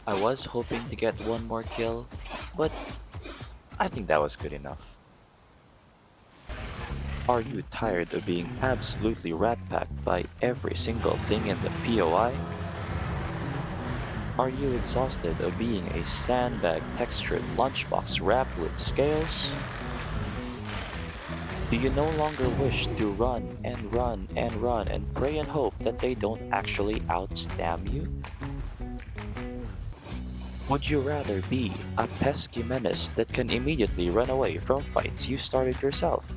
I was hoping to get one more kill, but I think that was good enough. Are you tired of being absolutely rat-packed by every single thing in the POI? Are you exhausted of being a sandbag-textured lunchbox wrapped with scales? Do you no longer wish to run and run and run and pray and hope that they don't actually outstam you? Would you rather be a pesky menace that can immediately run away from fights you started yourself?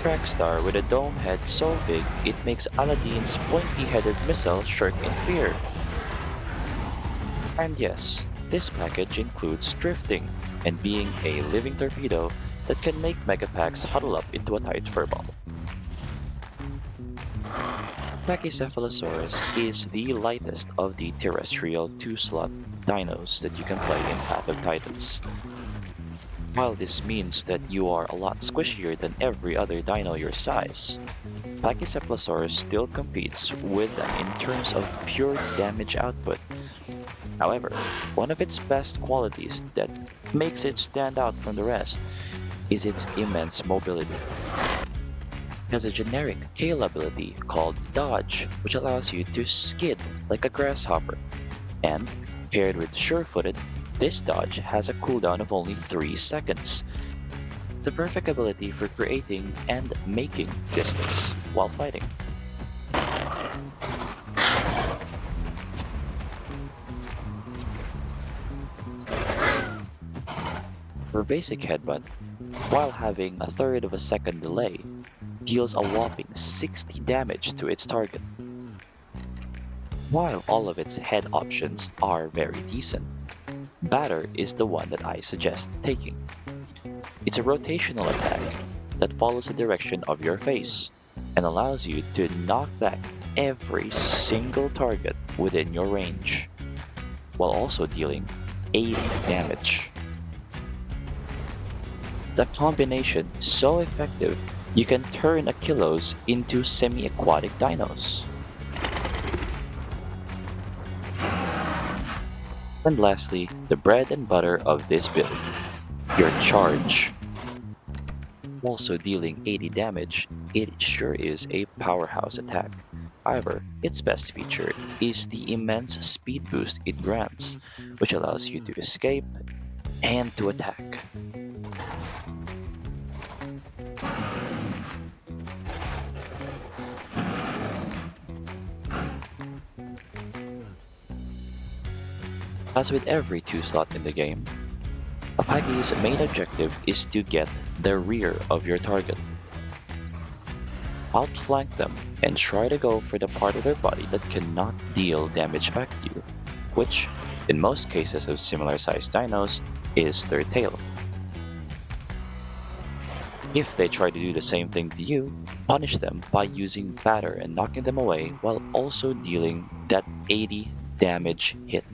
Track star with a dome head so big it makes Aladdin's pointy-headed missile shirk in fear. And yes, this package includes drifting and being a living torpedo that can make megapacks huddle up into a tight furball. Pachycephalosaurus is the lightest of the terrestrial two-slot dinos that you can play in Path of Titans. While this means that you are a lot squishier than every other dino your size, Pachycephalosaurus still competes with them in terms of pure damage output. However, one of its best qualities that makes it stand out from the rest is its immense mobility. It has a generic tail ability called Dodge, which allows you to skid like a grasshopper. And, paired with Sure-footed, this dodge has a cooldown of only 3 seconds. It's a perfect ability for creating and making distance while fighting. For basic headbutt, while having a third of a second delay, deals a whopping 60 damage to its target. While all of its head options are very decent, Batter is the one that I suggest taking. It's a rotational attack that follows the direction of your face and allows you to knock back every single target within your range, while also dealing 80 damage. The combination is so effective you can turn Achilles into semi-aquatic dinos. And lastly, the bread and butter of this build, your charge. Also dealing 80 damage, it sure is a powerhouse attack. However, its best feature is the immense speed boost it grants, which allows you to escape and to attack. As with every two-slot in the game, Apache's main objective is to get the rear of your target. Outflank them and try to go for the part of their body that cannot deal damage back to you, which, in most cases of similar sized dinos, is their tail. If they try to do the same thing to you, punish them by using batter and knocking them away while also dealing that 80 damage hit.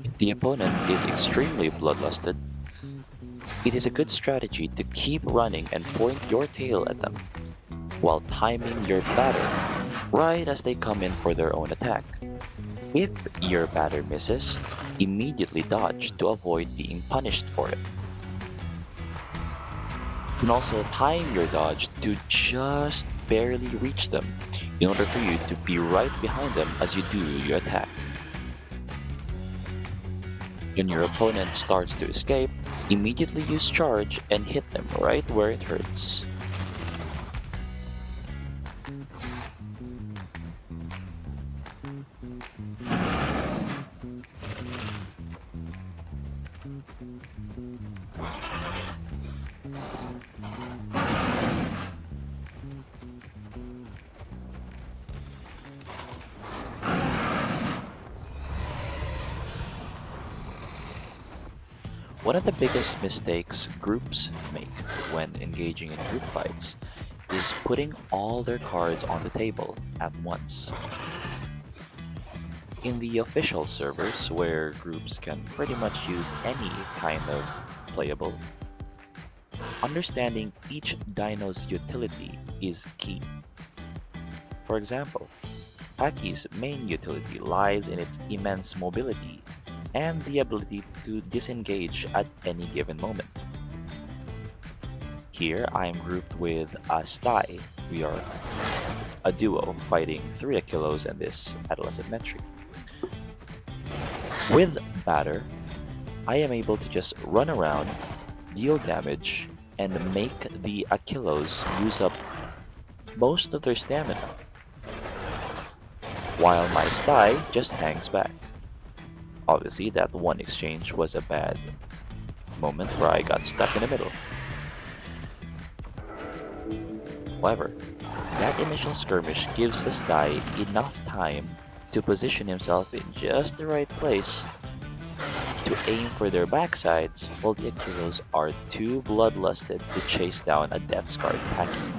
If the opponent is extremely bloodlusted, it is a good strategy to keep running and point your tail at them, while timing your batter right as they come in for their own attack. If your batter misses, immediately dodge to avoid being punished for it. You can also time your dodge to just barely reach them in order for you to be right behind them as you do your attack. When your opponent starts to escape, immediately use charge and hit them right where it hurts. One of the biggest mistakes groups make when engaging in group fights is putting all their cards on the table at once. In the official servers, where groups can pretty much use any kind of playable, understanding each dino's utility is key. For example, Pachy's main utility lies in its immense mobility and the ability to disengage at any given moment. Here I am grouped with a sty. We are a duo fighting 3 Achilles and this adolescent Metri. With Batter, I am able to just run around, deal damage, and make the Achilles use up most of their stamina, while my sty just hangs back. Obviously, that one exchange was a bad moment where I got stuck in the middle. However, that initial skirmish gives the sty enough time to position himself in just the right place to aim for their backsides, while the Achilles are too bloodlusted to chase down a death-scarred Pachy.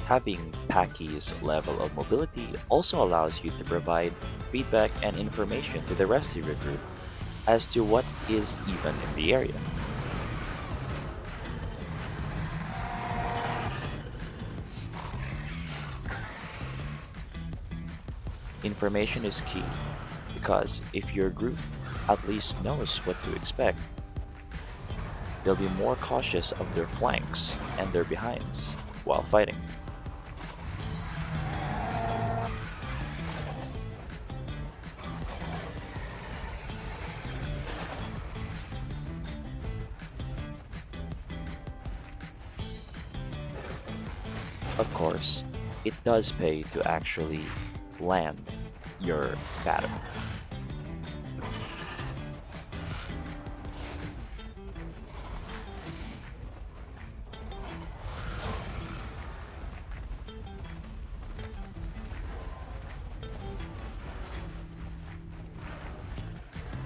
Having Pachy's level of mobility also allows you to provide feedback and information to the rest of your group as to what is even in the area. Information is key, because if your group at least knows what to expect, they'll be more cautious of their flanks and their behinds while fighting. Of course, it does pay to actually land your batter.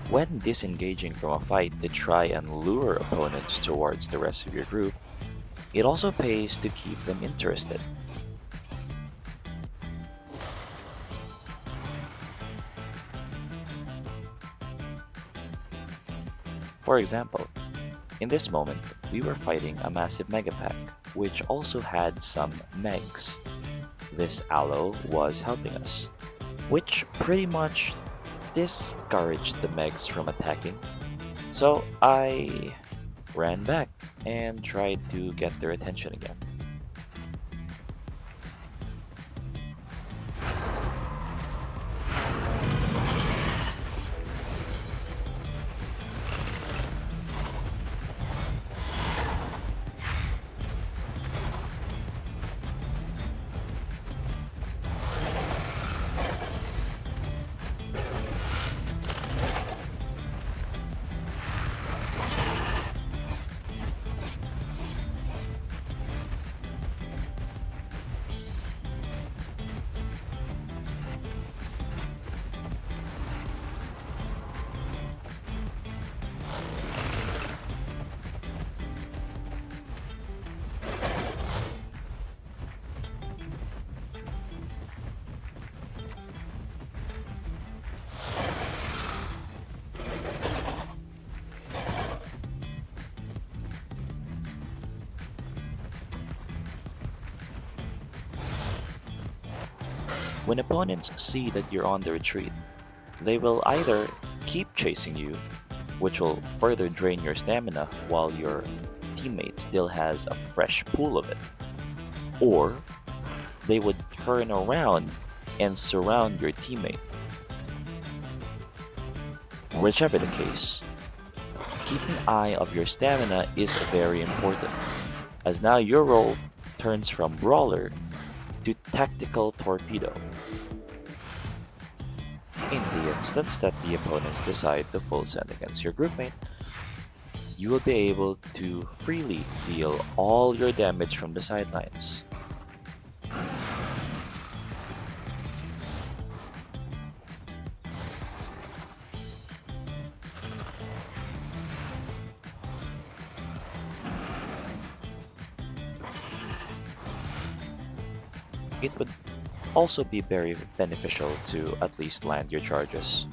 When disengaging from a fight to try and lure opponents towards the rest of your group, it also pays to keep them interested. For example, in this moment, we were fighting a massive megapack, which also had some megs. This aloe was helping us, which pretty much discouraged the megs from attacking. So I ran back and tried to get their attention again. When opponents see that you're on the retreat, they will either keep chasing you, which will further drain your stamina while your teammate still has a fresh pool of it, or they would turn around and surround your teammate. Whichever the case, keeping eye of your stamina is very important, as now your role turns from brawler to tactical torpedo. In the instance that the opponents decide to full send against your groupmate, you will be able to freely deal all your damage from the sidelines. It would also be very beneficial to at least land your charges.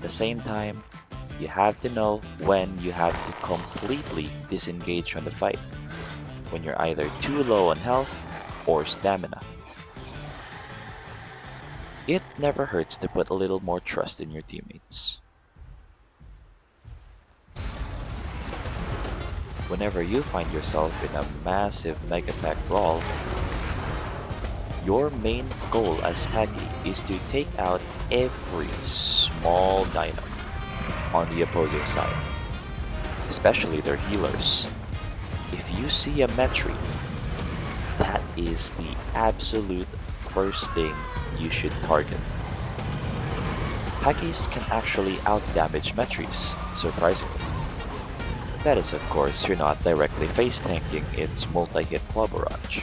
At the same time, you have to know when you have to completely disengage from the fight, when you're either too low on health or stamina. It never hurts to put a little more trust in your teammates. Whenever you find yourself in a massive mega pack brawl, your main goal as Pachy is to take out every small dino on the opposing side, especially their healers. If you see a Metri, that is the absolute first thing you should target. Pachys can actually outdamage Metris, surprisingly. That is, of course, you're not directly face tanking its multi-hit claw barrage.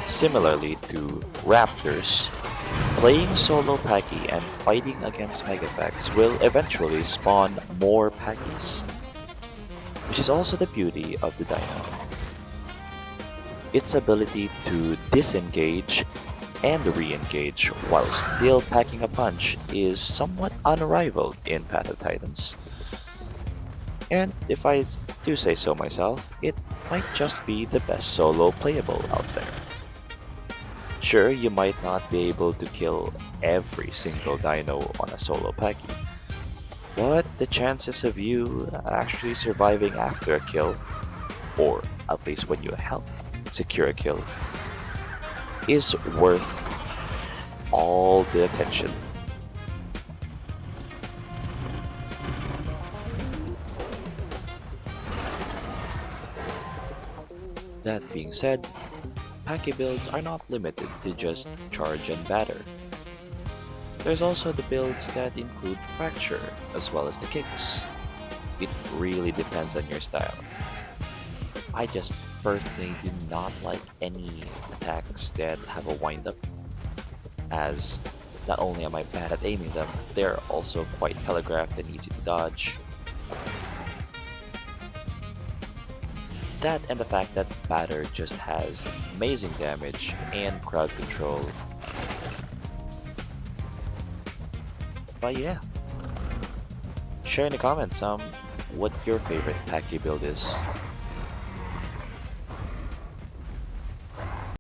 Similarly to Raptors, playing solo Pachy and fighting against Megapacks will eventually spawn more Pachys, which is also the beauty of the Dino. Its ability to disengage and re-engage while still packing a punch is somewhat unrivaled in Path of Titans. And if I do say so myself, it might just be the best solo playable out there. Sure, you might not be able to kill every single dino on a solo Pachy, but the chances of you actually surviving after a kill, or at least when you help secure a kill, is worth all the attention. That being said, Pachy builds are not limited to just charge and batter. There's also the builds that include fracture as well as the kicks. It really depends on your style. I just personally do not like any attacks that have a wind up, as not only am I bad at aiming them, they're also quite telegraphed and easy to dodge. That and the fact that Batter just has amazing damage and crowd control. But yeah, share in the comments what your favorite Pachy build is.